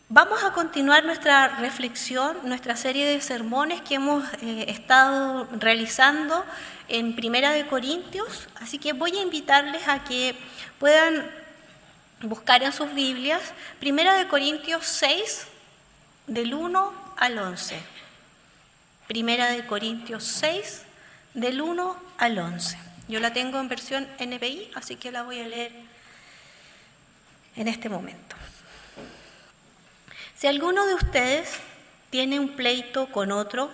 Vamos a continuar nuestra reflexión, nuestra serie de sermones que hemos estado realizando en Primera de Corintios, así que voy a invitarles a que puedan buscar en sus Biblias Primera de Corintios 6, del 1 al 11. Primera de Corintios 6, del 1 al 11. Yo la tengo en versión NBI, así que la voy a leer en este momento. Si alguno de ustedes tiene un pleito con otro,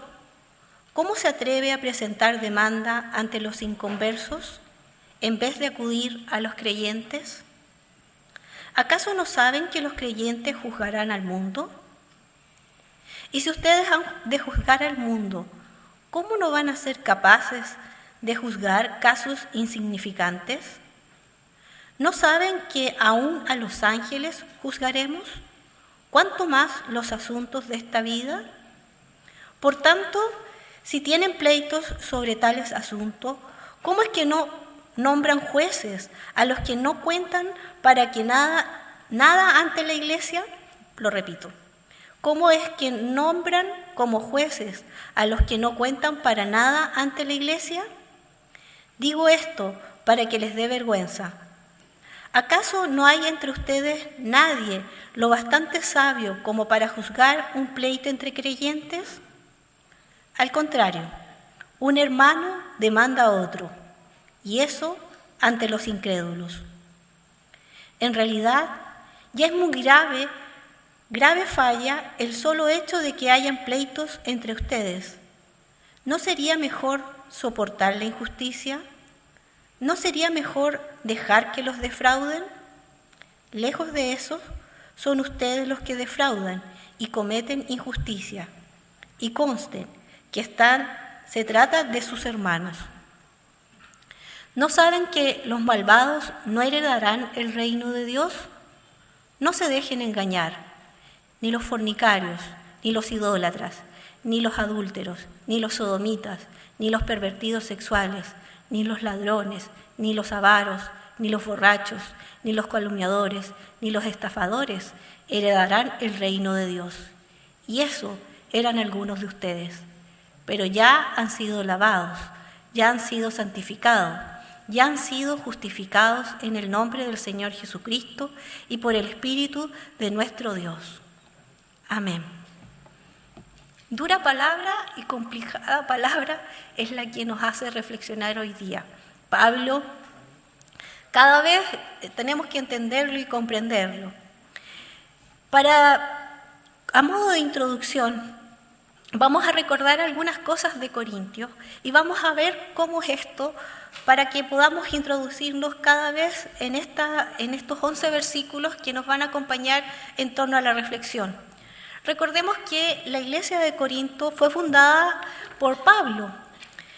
¿cómo se atreve a presentar demanda ante los inconversos en vez de acudir a los creyentes? ¿Acaso no saben que los creyentes juzgarán al mundo? Y si ustedes han de juzgar al mundo, ¿cómo no van a ser capaces de juzgar casos insignificantes? ¿No saben que aún a los ángeles juzgaremos? ¿Cuánto más los asuntos de esta vida? Por tanto, si tienen pleitos sobre tales asuntos, ¿cómo es que no nombran jueces a los que no cuentan para que nada ante la Iglesia? Lo repito. ¿Cómo es que nombran como jueces a los que no cuentan para nada ante la Iglesia? Digo esto para que les dé vergüenza. ¿Acaso no hay entre ustedes nadie lo bastante sabio como para juzgar un pleito entre creyentes? Al contrario, un hermano demanda a otro, y eso ante los incrédulos. En realidad, ya es muy grave falla el solo hecho de que hayan pleitos entre ustedes. ¿No sería mejor soportar la injusticia? ¿No sería mejor dejar que los defrauden? Lejos de eso, son ustedes los que defraudan y cometen injusticia. Y consten que se trata de sus hermanos. ¿No saben que los malvados no heredarán el reino de Dios? No se dejen engañar, ni los fornicarios, ni los idólatras, ni los adúlteros, ni los sodomitas, ni los pervertidos sexuales, ni los ladrones, ni los avaros, ni los borrachos, ni los calumniadores, ni los estafadores heredarán el reino de Dios. Y eso eran algunos de ustedes. Pero ya han sido lavados, ya han sido santificados, ya han sido justificados en el nombre del Señor Jesucristo y por el Espíritu de nuestro Dios. Amén. Dura palabra y complicada palabra es la que nos hace reflexionar hoy día. Pablo, cada vez tenemos que entenderlo y comprenderlo. A modo de introducción, vamos a recordar algunas cosas de Corintios y vamos a ver cómo es esto para que podamos introducirnos cada vez en estos 11 versículos que nos van a acompañar en torno a la reflexión. Recordemos que la iglesia de Corinto fue fundada por Pablo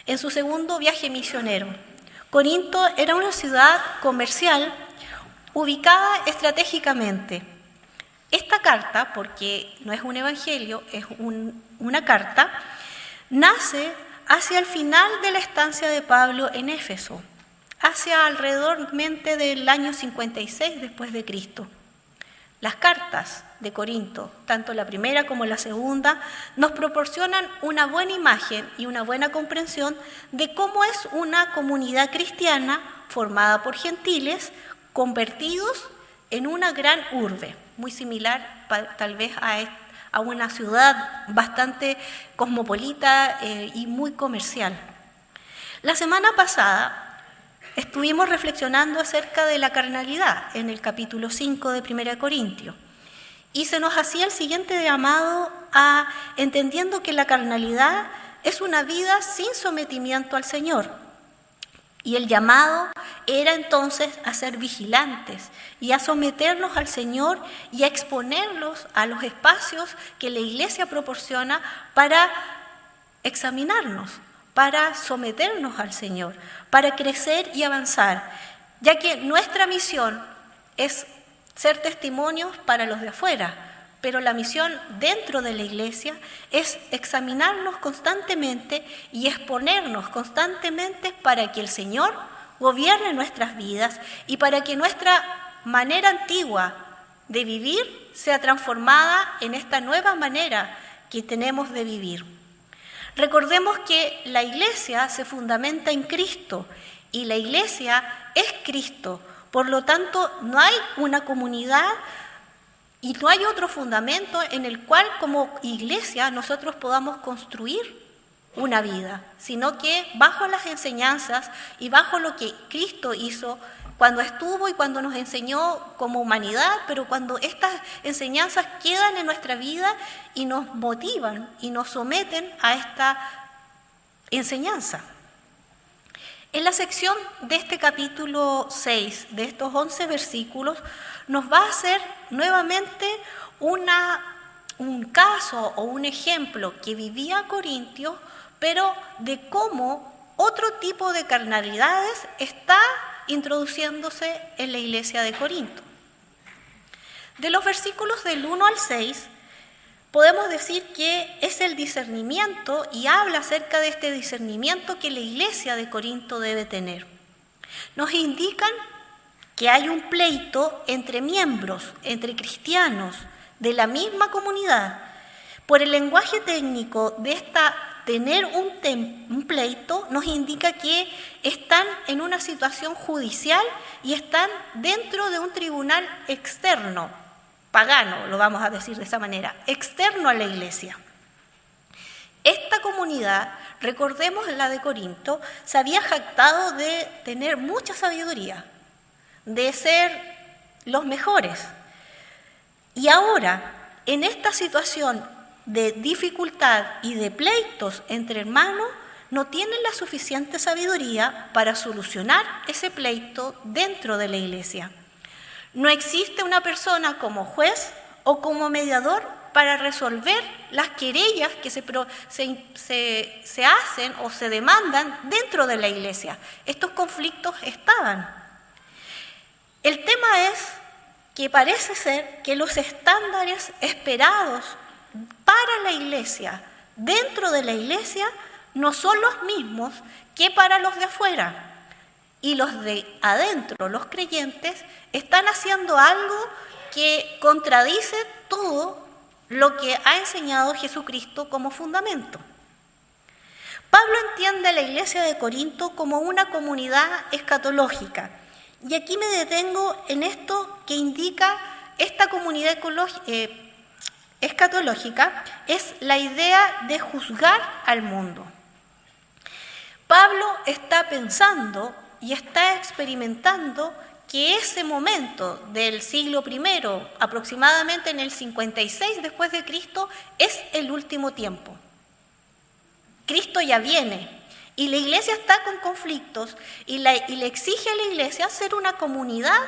en su segundo viaje misionero. Corinto era una ciudad comercial ubicada estratégicamente. Esta carta, porque no es un evangelio, es una carta, nace hacia el final de la estancia de Pablo en Éfeso, hacia alrededor del año 56 después de Cristo. Las cartas de Corinto, tanto la primera como la segunda, nos proporcionan una buena imagen y una buena comprensión de cómo es una comunidad cristiana formada por gentiles convertidos en una gran urbe, muy similar tal vez a una ciudad bastante cosmopolita y muy comercial. La semana pasada estuvimos reflexionando acerca de la carnalidad en el capítulo 5 de 1 Corintios y se nos hacía el siguiente llamado a entendiendo que la carnalidad es una vida sin sometimiento al Señor. Y el llamado era entonces a ser vigilantes y a someternos al Señor y a exponerlos a los espacios que la Iglesia proporciona para examinarnos, para someternos al Señor, para crecer y avanzar, ya que nuestra misión es ser testimonios para los de afuera, pero la misión dentro de la Iglesia es examinarnos constantemente y exponernos constantemente para que el Señor gobierne nuestras vidas y para que nuestra manera antigua de vivir sea transformada en esta nueva manera que tenemos de vivir. Recordemos que la Iglesia se fundamenta en Cristo y la Iglesia es Cristo. Por lo tanto, no hay una comunidad y no hay otro fundamento en el cual como Iglesia nosotros podamos construir una vida, sino que bajo las enseñanzas y bajo lo que Cristo hizo cuando estuvo y cuando nos enseñó como humanidad, pero cuando estas enseñanzas quedan en nuestra vida y nos motivan y nos someten a esta enseñanza. En la sección de este capítulo 6, de estos 11 versículos, nos va a hacer nuevamente un caso o un ejemplo que vivía Corintios, pero de cómo otro tipo de carnalidades está introduciéndose en la iglesia de Corinto. De los versículos del 1 al 6, podemos decir que es el discernimiento y habla acerca de este discernimiento que la iglesia de Corinto debe tener. Nos indican que hay un pleito entre miembros, entre cristianos de la misma comunidad. Por el lenguaje técnico de tener un pleito nos indica que están en una situación judicial y están dentro de un tribunal externo, pagano, lo vamos a decir de esa manera, externo a la iglesia. Esta comunidad, recordemos la de Corinto, se había jactado de tener mucha sabiduría, de ser los mejores. Y ahora, en esta situación de dificultad y de pleitos entre hermanos, no tienen la suficiente sabiduría para solucionar ese pleito dentro de la iglesia. No existe una persona como juez o como mediador para resolver las querellas que se hacen o se demandan dentro de la iglesia. Estos conflictos estaban. El tema es que parece ser que los estándares esperados para la iglesia, dentro de la iglesia, no son los mismos que para los de afuera. Y los de adentro, los creyentes, están haciendo algo que contradice todo lo que ha enseñado Jesucristo como fundamento. Pablo entiende a la iglesia de Corinto como una comunidad escatológica. Y aquí me detengo en esto que indica esta comunidad escatológica, es la idea de juzgar al mundo. Pablo está pensando y está experimentando que ese momento del siglo I, aproximadamente en el 56 después de Cristo, es el último tiempo. Cristo ya viene y la iglesia está con conflictos y le exige a la iglesia ser una comunidad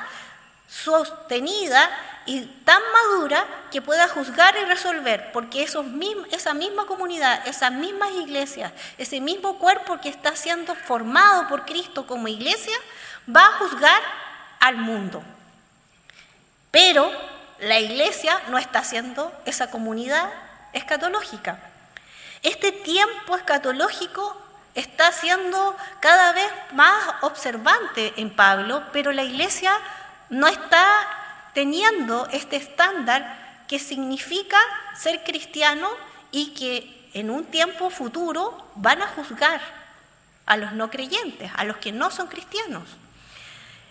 sostenida y tan madura que pueda juzgar y resolver, porque esa misma comunidad, esas mismas iglesias, ese mismo cuerpo que está siendo formado por Cristo como iglesia, va a juzgar al mundo. Pero la iglesia no está siendo esa comunidad escatológica. Este tiempo escatológico está siendo cada vez más observante en Pablo, pero la iglesia no está teniendo este estándar que significa ser cristiano y que en un tiempo futuro van a juzgar a los no creyentes, a los que no son cristianos.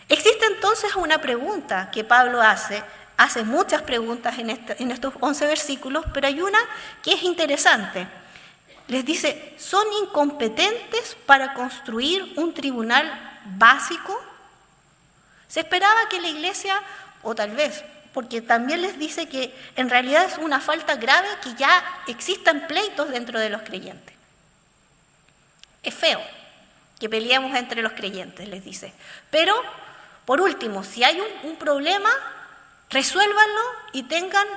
Existe entonces una pregunta que Pablo hace muchas preguntas en estos 11 versículos, pero hay una que es interesante. Les dice, ¿son incompetentes para construir un tribunal básico? Se esperaba que la iglesia, o tal vez, porque también les dice que en realidad es una falta grave que ya existan pleitos dentro de los creyentes. Es feo que peleemos entre los creyentes, les dice. Pero, por último, si hay un problema, resuélvanlo y tengan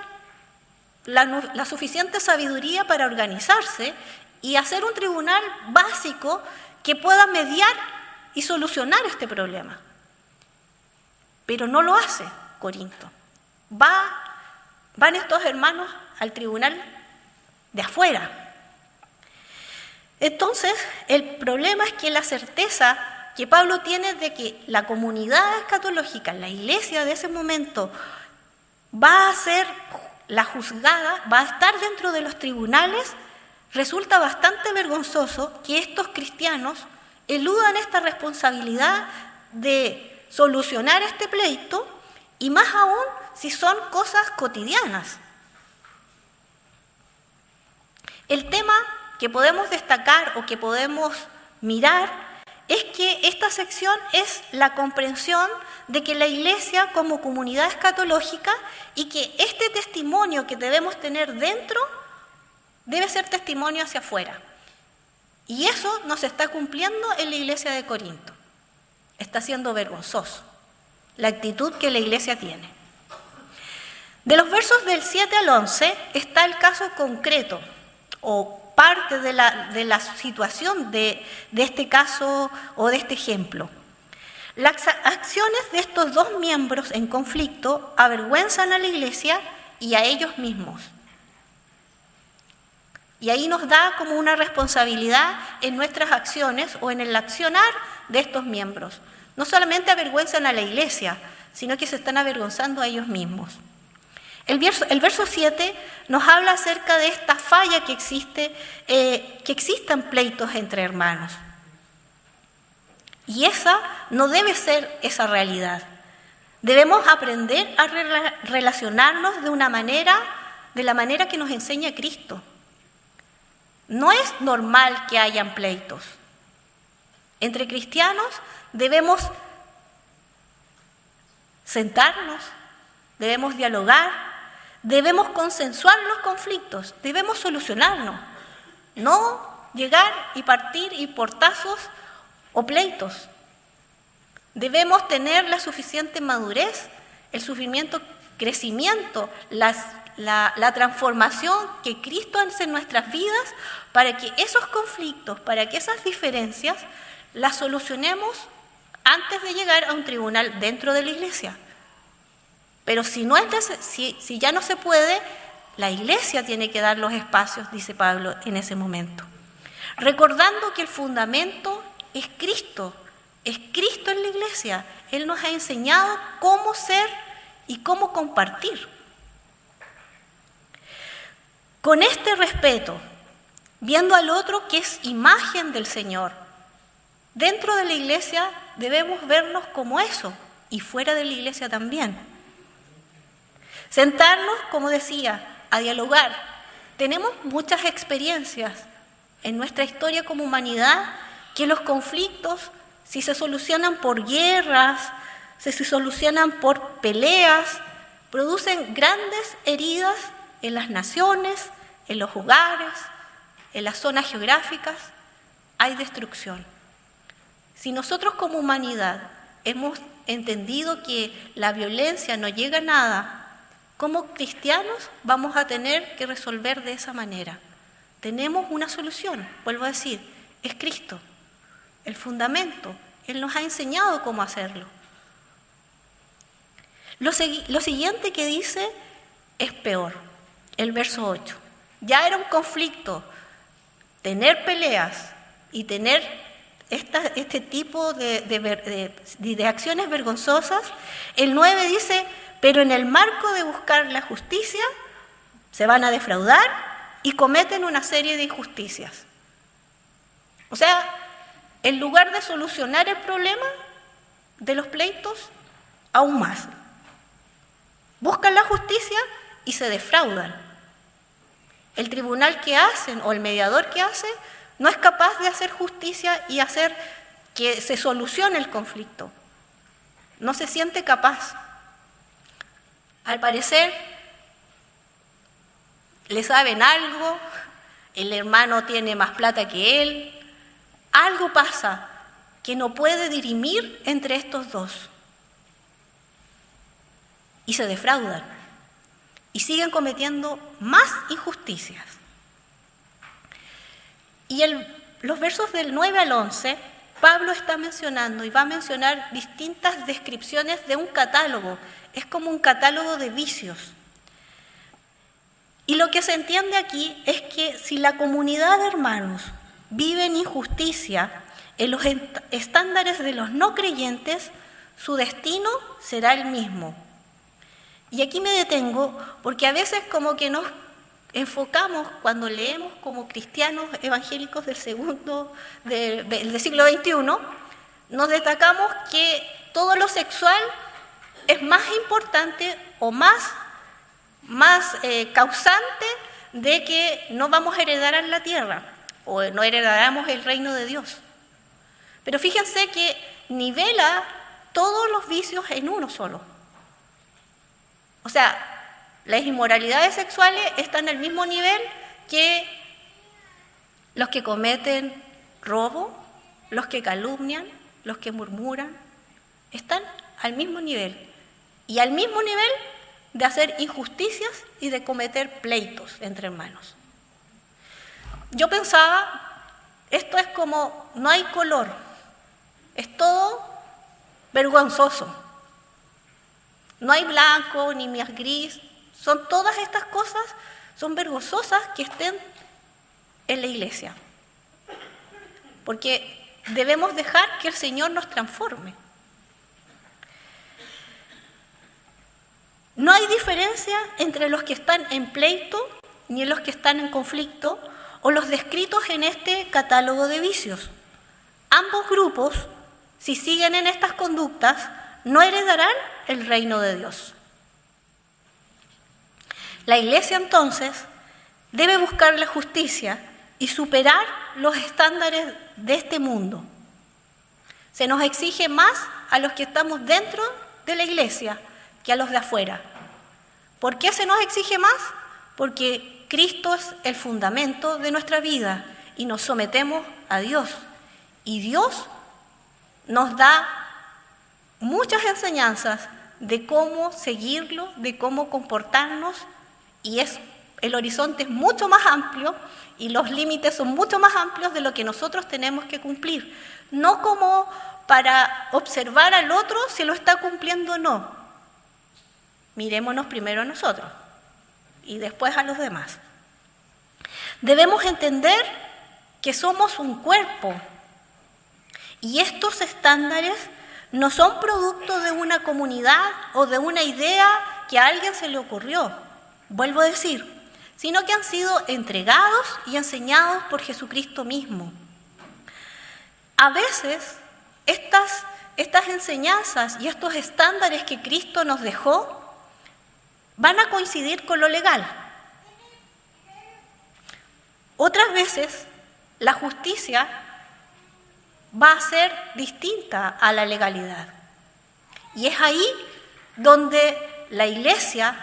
la suficiente sabiduría para organizarse y hacer un tribunal básico que pueda mediar y solucionar este problema. Pero no lo hace Corinto. Van estos hermanos al tribunal de afuera. Entonces, el problema es que la certeza que Pablo tiene de que la comunidad escatológica, la iglesia de ese momento, va a ser la juzgada, va a estar dentro de los tribunales, resulta bastante vergonzoso que estos cristianos eludan esta responsabilidad de solucionar este pleito, y más aún si son cosas cotidianas. El tema que podemos destacar o que podemos mirar es que esta sección es la comprensión de que la Iglesia como comunidad escatológica y que este testimonio que debemos tener dentro debe ser testimonio hacia afuera. Y eso no se está cumpliendo en la Iglesia de Corinto. Está siendo vergonzoso la actitud que la Iglesia tiene. De los versos del 7 al 11 está el caso concreto o parte de la situación de este caso o de este ejemplo. Las acciones de estos dos miembros en conflicto avergüenzan a la Iglesia y a ellos mismos. Y ahí nos da como una responsabilidad en nuestras acciones o en el accionar de estos miembros. No solamente avergüenzan a la Iglesia, sino que se están avergonzando a ellos mismos. El verso 7 nos habla acerca de esta falla que existe, que existan pleitos entre hermanos. Y esa no debe ser esa realidad. Debemos aprender a relacionarnos de la manera que nos enseña Cristo. No es normal que hayan pleitos. Entre cristianos debemos sentarnos, debemos dialogar, debemos consensuar los conflictos, debemos solucionarnos, no llegar y partir y portazos o pleitos. Debemos tener la suficiente madurez, el suficiente crecimiento, la transformación que Cristo hace en nuestras vidas para que esos conflictos, para que esas diferencias las solucionemos antes de llegar a un tribunal dentro de la Iglesia. Pero si ya no se puede, la Iglesia tiene que dar los espacios, dice Pablo en ese momento. Recordando que el fundamento es Cristo en la Iglesia. Él nos ha enseñado cómo ser y cómo compartir. Con este respeto, viendo al otro que es imagen del Señor, dentro de la Iglesia debemos vernos como eso y fuera de la Iglesia también. Sentarnos, como decía, a dialogar. Tenemos muchas experiencias en nuestra historia como humanidad que los conflictos, si se solucionan por guerras, si se solucionan por peleas, producen grandes heridas en las naciones, en los hogares, en las zonas geográficas. Hay destrucción. Si nosotros como humanidad hemos entendido que la violencia no llega a nada, como cristianos vamos a tener que resolver de esa manera. Tenemos una solución, vuelvo a decir, es Cristo, el fundamento. Él nos ha enseñado cómo hacerlo. Lo siguiente que dice es peor, el verso 8. Ya era un conflicto tener peleas y tener este tipo de acciones vergonzosas. El 9 dice, pero en el marco de buscar la justicia se van a defraudar y cometen una serie de injusticias. O sea, en lugar de solucionar el problema de los pleitos, aún más. Buscan la justicia y se defraudan. El tribunal que hacen o el mediador que hace no es capaz de hacer justicia y hacer que se solucione el conflicto. No se siente capaz. Al parecer, le saben algo, el hermano tiene más plata que él, algo pasa que no puede dirimir entre estos dos. Y se defraudan y siguen cometiendo más injusticias. Y los versos del 9 al 11, Pablo está mencionando y va a mencionar distintas descripciones de un catálogo. Es como un catálogo de vicios. Y lo que se entiende aquí es que si la comunidad de hermanos vive en injusticia en los estándares de los no creyentes, su destino será el mismo. Y aquí me detengo porque a veces como que nos enfocamos cuando leemos como cristianos evangélicos del siglo XXI, nos destacamos que todo lo sexual es más importante o más causante de que no vamos a heredar en la tierra o no heredaremos el reino de Dios. Pero fíjense que nivela todos los vicios en uno solo. O sea, las inmoralidades sexuales están al mismo nivel que los que cometen robo, los que calumnian, los que murmuran, están al mismo nivel. Y al mismo nivel de hacer injusticias y de cometer pleitos entre hermanos. Yo pensaba, esto es como, no hay color, es todo vergonzoso. No hay blanco ni más gris, todas estas cosas son vergonzosas que estén en la iglesia. Porque debemos dejar que el Señor nos transforme. No hay diferencia entre los que están en pleito ni en los que están en conflicto o los descritos en este catálogo de vicios. Ambos grupos, si siguen en estas conductas, no heredarán el reino de Dios. La Iglesia entonces debe buscar la justicia y superar los estándares de este mundo. Se nos exige más a los que estamos dentro de la Iglesia que a los de afuera. ¿Por qué se nos exige más? Porque Cristo es el fundamento de nuestra vida y nos sometemos a Dios. Y Dios nos da muchas enseñanzas de cómo seguirlo, de cómo comportarnos, y el horizonte es mucho más amplio y los límites son mucho más amplios de lo que nosotros tenemos que cumplir. No como para observar al otro si lo está cumpliendo o no. Mirémonos primero a nosotros y después a los demás. Debemos entender que somos un cuerpo y estos estándares no son producto de una comunidad o de una idea que a alguien se le ocurrió, vuelvo a decir, sino que han sido entregados y enseñados por Jesucristo mismo. A veces estas enseñanzas y estos estándares que Cristo nos dejó van a coincidir con lo legal. Otras veces la justicia va a ser distinta a la legalidad. Y es ahí donde la Iglesia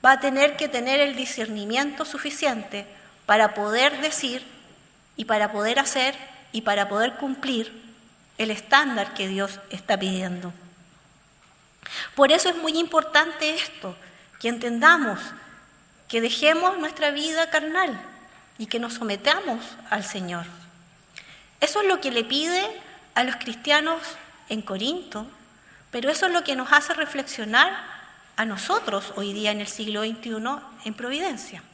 va a tener que tener el discernimiento suficiente para poder decir y para poder hacer y para poder cumplir el estándar que Dios está pidiendo. Por eso es muy importante esto, que entendamos, que dejemos nuestra vida carnal y que nos sometamos al Señor. Eso es lo que le pide a los cristianos en Corinto, pero eso es lo que nos hace reflexionar a nosotros hoy día en el siglo XXI en Providencia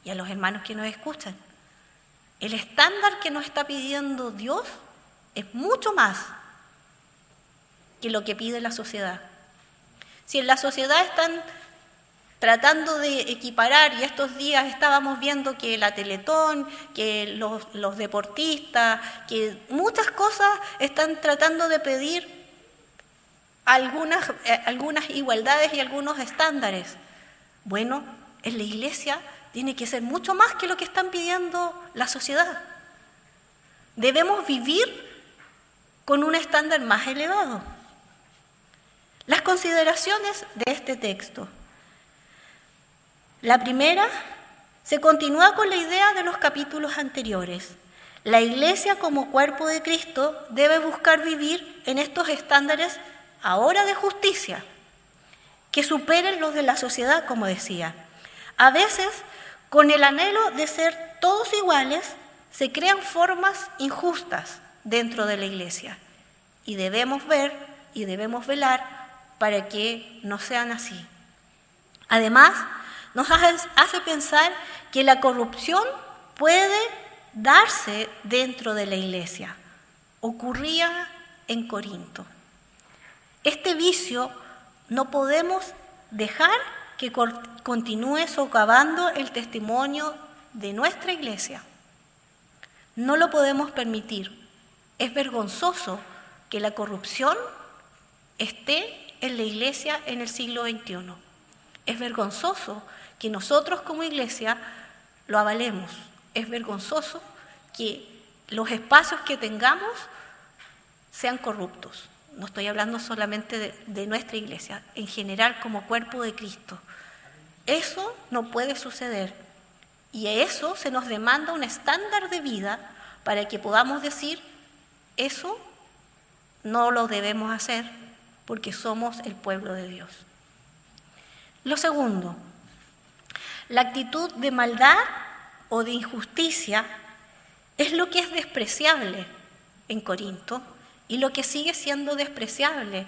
y a los hermanos que nos escuchan. El estándar que nos está pidiendo Dios es mucho más que lo que pide la sociedad. Si en la sociedad están tratando de equiparar, y estos días estábamos viendo que la Teletón, que los deportistas, que muchas cosas están tratando de pedir algunas igualdades y algunos estándares. Bueno, en la Iglesia tiene que ser mucho más que lo que están pidiendo la sociedad. Debemos vivir con un estándar más elevado. Las consideraciones de este texto. La primera, se continúa con la idea de los capítulos anteriores. La Iglesia como cuerpo de Cristo debe buscar vivir en estos estándares ahora de justicia, que superen los de la sociedad, como decía. A veces, con el anhelo de ser todos iguales, se crean formas injustas dentro de la Iglesia. Y debemos ver y debemos velar para que no sean así. Además, nos hace pensar que la corrupción puede darse dentro de la Iglesia. ocurría en Corinto. Este vicio no podemos dejar que continúe socavando el testimonio de nuestra iglesia. No lo podemos permitir. Es vergonzoso que la corrupción esté en la iglesia en el siglo XXI. Es vergonzoso que nosotros como iglesia lo avalemos. Es vergonzoso que los espacios que tengamos sean corruptos. No estoy hablando solamente de nuestra iglesia, en general como cuerpo de Cristo. Eso no puede suceder. Y a eso se nos demanda un estándar de vida para que podamos decir, eso no lo debemos hacer porque somos el pueblo de Dios. Lo segundo, la actitud de maldad o de injusticia es lo que es despreciable en Corinto y lo que sigue siendo despreciable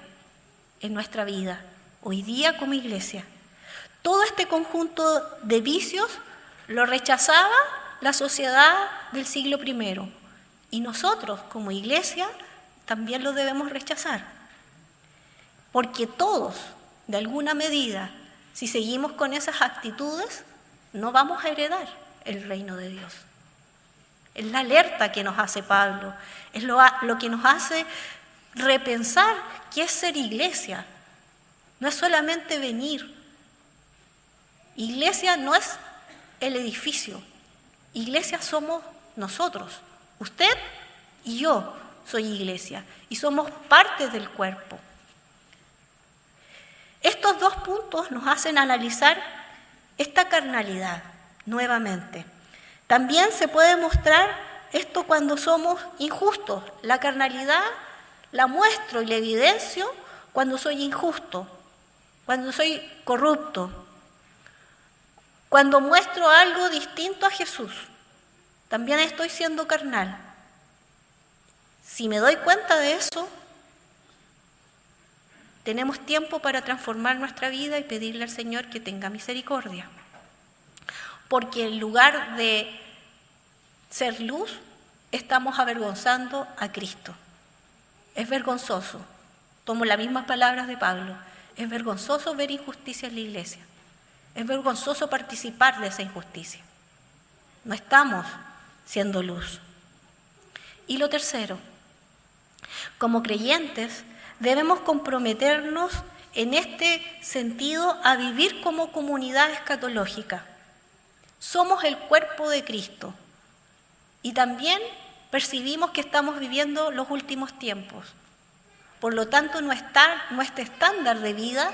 en nuestra vida, hoy día como iglesia. Todo este conjunto de vicios lo rechazaba la sociedad del siglo I y nosotros como iglesia también lo debemos rechazar, porque todos, de alguna medida, si seguimos con esas actitudes, no vamos a heredar el reino de Dios. Es la alerta que nos hace Pablo, es lo que nos hace repensar qué es ser iglesia. No es solamente venir. Iglesia no es el edificio. Iglesia somos nosotros. Usted y yo soy iglesia y somos parte del cuerpo. Estos dos puntos nos hacen analizar esta carnalidad nuevamente. También se puede mostrar esto cuando somos injustos. La carnalidad la muestro y la evidencio cuando soy injusto, cuando soy corrupto, cuando muestro algo distinto a Jesús. También estoy siendo carnal. Si me doy cuenta de eso, tenemos tiempo para transformar nuestra vida y pedirle al Señor que tenga misericordia. Porque en lugar de ser luz, estamos avergonzando a Cristo. Es vergonzoso, tomo las mismas palabras de Pablo, es vergonzoso ver injusticia en la iglesia. Es vergonzoso participar de esa injusticia. No estamos siendo luz. Y lo tercero, como creyentes debemos comprometernos en este sentido a vivir como comunidad escatológica. Somos el cuerpo de Cristo y también percibimos que estamos viviendo los últimos tiempos. Por lo tanto, nuestro estándar de vida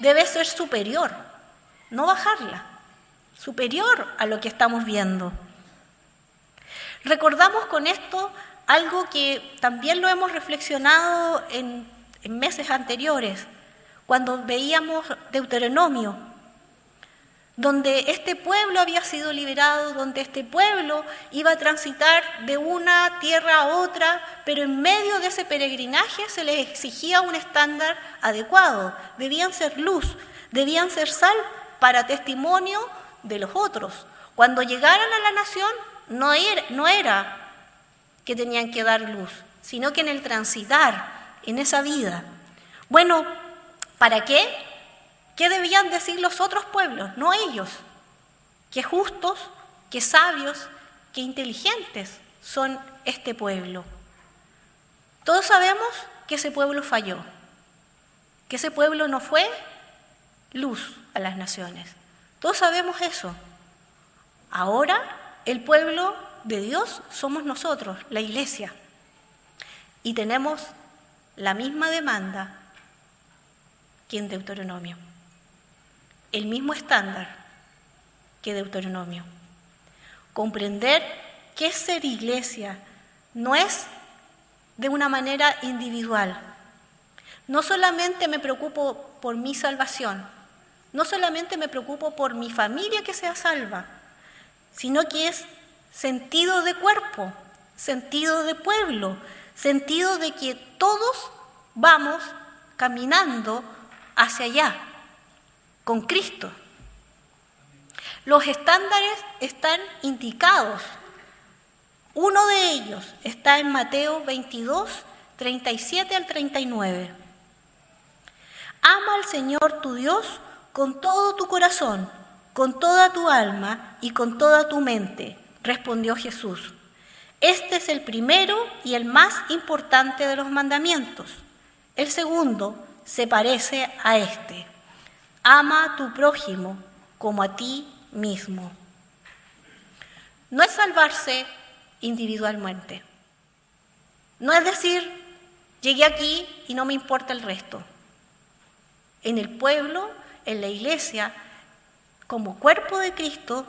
debe ser superior, no bajarla, superior a lo que estamos viendo. Recordamos con esto algo que también lo hemos reflexionado en meses anteriores, cuando veíamos Deuteronomio, donde este pueblo había sido liberado, donde este pueblo iba a transitar de una tierra a otra, pero en medio de ese peregrinaje se les exigía un estándar adecuado. Debían ser luz, debían ser sal para testimonio de los otros. Cuando llegaran a la nación, no era que tenían que dar luz, sino que en el transitar, en esa vida. Bueno, ¿para qué? ¿Qué debían decir los otros pueblos? No ellos. Qué justos, qué sabios, qué inteligentes son este pueblo. Todos sabemos que ese pueblo falló, que ese pueblo no fue luz a las naciones. Todos sabemos eso. Ahora el pueblo de Dios somos nosotros, la iglesia, y tenemos la misma demanda que en Deuteronomio, el mismo estándar que Deuteronomio. Comprender que ser iglesia no es de una manera individual. No solamente me preocupo por mi salvación, no solamente me preocupo por mi familia que sea salva, sino que es sentido de cuerpo, sentido de pueblo, sentido de que todos vamos caminando hacia allá, con Cristo. Los estándares están indicados Uno de ellos está en Mateo 22, 37 al 39. Ama al Señor tu Dios con todo tu corazón, con toda tu alma y con toda tu mente, respondió Jesús. Este es el primero y el más importante de los mandamientos. El segundo se parece a este: ama a tu prójimo como a ti mismo. No es salvarse individualmente. No es decir, llegué aquí y no me importa el resto. En el pueblo, en la iglesia, como cuerpo de Cristo,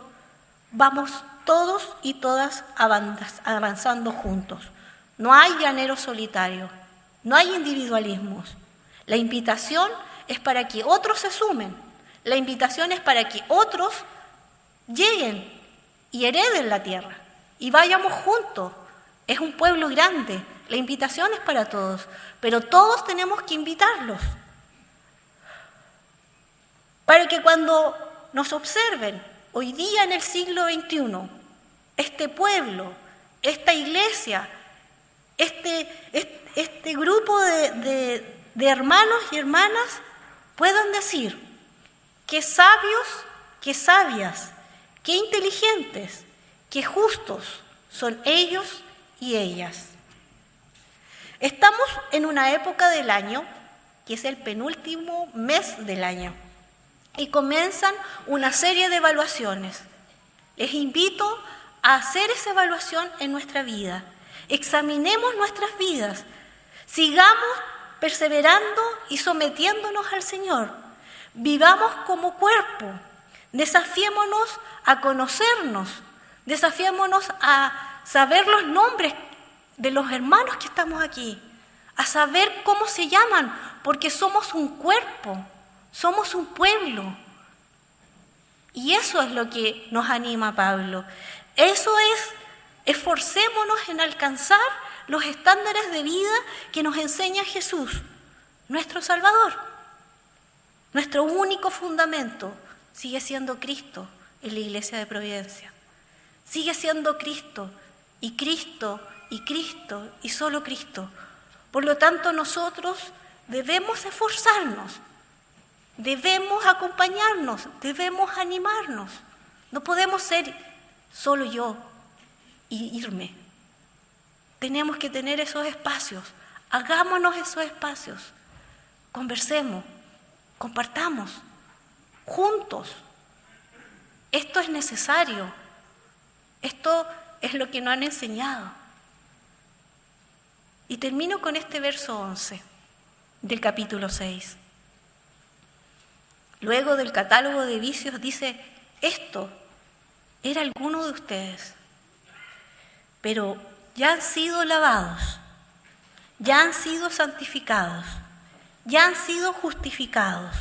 vamos todos y todas avanzando juntos. No hay llanero solitario, no hay individualismos. La invitación es para que otros se sumen. La invitación es para que otros lleguen y hereden la tierra y vayamos juntos. Es un pueblo grande, la invitación es para todos, pero todos tenemos que invitarlos. Para que cuando nos observen hoy día en el siglo XXI, este pueblo, esta iglesia, este grupo de hermanos y hermanas puedan decir qué sabios, qué sabias, qué inteligentes, qué justos son ellos y ellas. Estamos en una época del año que es el penúltimo mes del año y comienzan una serie de evaluaciones. Les invito a hacer esa evaluación en nuestra vida. Examinemos nuestras vidas, sigamos perseverando y sometiéndonos al Señor. Vivamos como cuerpo, desafiémonos a conocernos, desafiémonos a saber los nombres de los hermanos que estamos aquí, a saber cómo se llaman, porque somos un cuerpo, somos un pueblo. Y eso es lo que nos anima Pablo. Eso es, esforcémonos en alcanzar los estándares de vida que nos enseña Jesús, nuestro Salvador. Nuestro único fundamento sigue siendo Cristo en la Iglesia de Providencia. Sigue siendo Cristo y Cristo y Cristo y solo Cristo. Por lo tanto, nosotros debemos esforzarnos, debemos acompañarnos, debemos animarnos. No podemos ser solo yo y irme. Tenemos que tener esos espacios. Hagámonos esos espacios. Conversemos, compartamos, juntos. Esto es necesario. Esto es lo que nos han enseñado. Y termino con este verso 11 del capítulo 6. Luego del catálogo de vicios dice: esto era alguno de ustedes, pero ya han sido lavados, ya han sido santificados, ya han sido justificados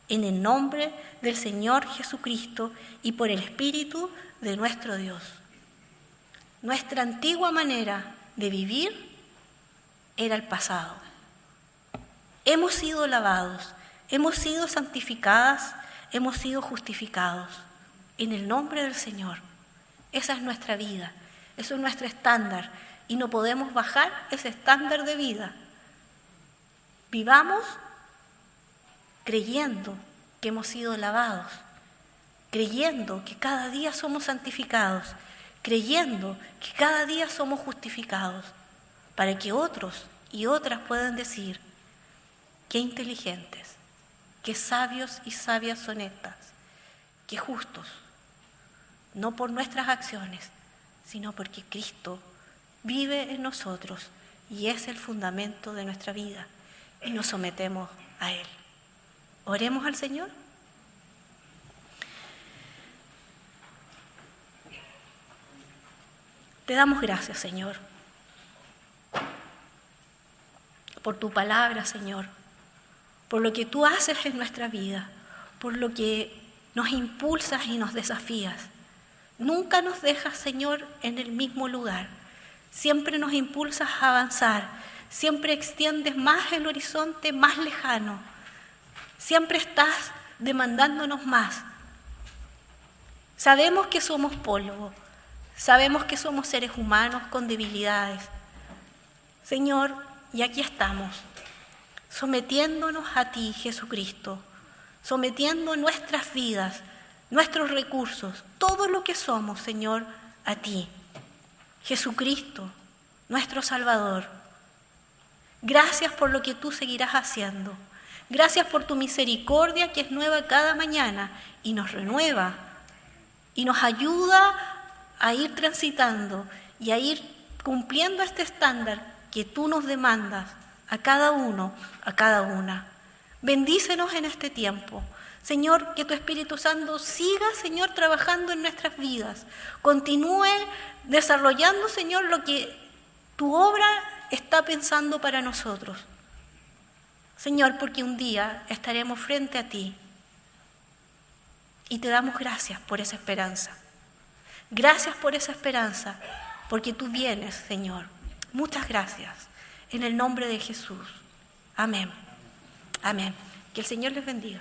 en el nombre del Señor Jesucristo y por el Espíritu de nuestro Dios. Nuestra antigua manera de vivir era el pasado. Hemos sido lavados, hemos sido santificadas, hemos sido justificados en el nombre del Señor. Esa es nuestra vida, eso es nuestro estándar y no podemos bajar ese estándar de vida. Vivamos creyendo que hemos sido lavados, creyendo que cada día somos santificados, creyendo que cada día somos justificados, para que otros y otras puedan decir: qué inteligentes, qué sabios y sabias son estas, qué justos, no por nuestras acciones, sino porque Cristo vive en nosotros y es el fundamento de nuestra vida y nos sometemos a Él. Oremos al Señor. Te damos gracias, Señor, por tu palabra, Señor, por lo que tú haces en nuestra vida, por lo que nos impulsas y nos desafías. Nunca nos dejas, Señor, en el mismo lugar. Siempre nos impulsas a avanzar, siempre extiendes más el horizonte más lejano. Siempre estás demandándonos más. Sabemos que somos polvo, Sabemos que somos seres humanos con debilidades. Señor, y aquí estamos, sometiéndonos a ti, Jesucristo, sometiendo nuestras vidas, nuestros recursos, todo lo que somos, Señor, a ti. Jesucristo, nuestro Salvador. Gracias por lo que tú seguirás haciendo. Gracias por tu misericordia que es nueva cada mañana y nos renueva y nos ayuda a ir transitando y a ir cumpliendo este estándar que tú nos demandas a cada uno, a cada una. Bendícenos en este tiempo. Señor, que tu Espíritu Santo siga, Señor, trabajando en nuestras vidas. Continúe desarrollando, Señor, lo que tu obra está pensando para nosotros. Señor, porque un día estaremos frente a ti y te damos gracias por esa esperanza. Gracias por esa esperanza, porque tú vienes, Señor. Muchas gracias. En el nombre de Jesús. Amén. Amén. Que el Señor les bendiga.